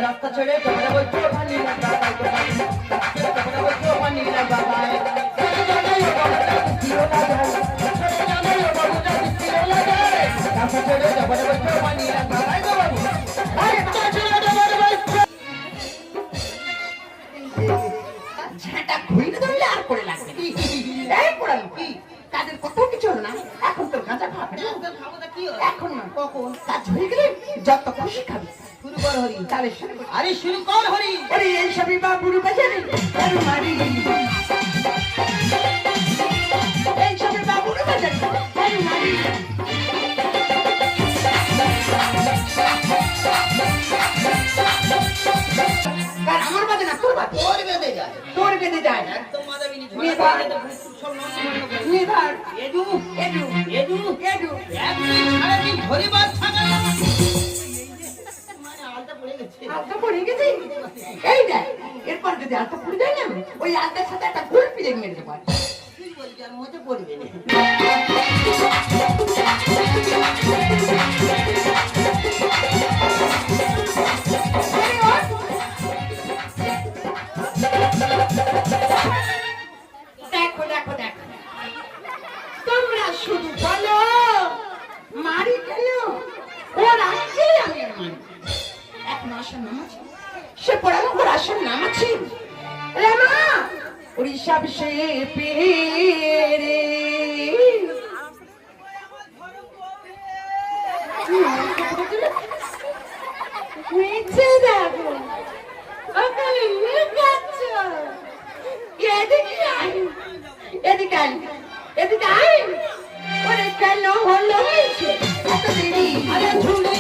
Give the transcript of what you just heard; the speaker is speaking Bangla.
रास्ता चढ़े कपड़े बच्चो पानी लगा कपड़े बच्चो पानी लगा रास्ता चढ़े कपड़े बच्चो पानी लगा ঝাঁটা ঘুরে ধরলে আর করে লাগবে এই পড়ালো কি কাজের কত কিছু না এখন তোর গাঁজা খাবে এখন না কখন কাজ হয়ে গেলে যত খুশি খাবি শুরু কর হরি তাহলে শুরু কর আরে শুরু কর হরি আরে এই সবই বাবুর বাজারে আরে মারি এই সবই বাবুর বাজারে আরে মারি কার আমার বাজে না তোর বাজে তোর বেঁধে যায় একদম মাদাবি নি নিধার এডু এডু এডু এডু একদিন সারা দিন ধরে বাস থাকা আলতা পড়ে গেছে এই দেখ এরপর যদি আলতা পড়ে যায় না ওই আলতার সাথে একটা গোল পিলেট মেরে দেবো তুই বলি যার মধ্যে পড়বে না দেখো দেখো দেখো তোমরা শুধু বলো মারি কেন ওর আসছে আমি মারি এখন আসার নাম আছে সে পড়ালো ওর আসার নাম আছে রামা ওই সব সে পেরে নিচে দেখো ওখানে লুকাচ্ছ এদিকে আয় এদিকে আয় এদিকে আয় ওরে কেন হলো এত দেরি আরে ঝুলে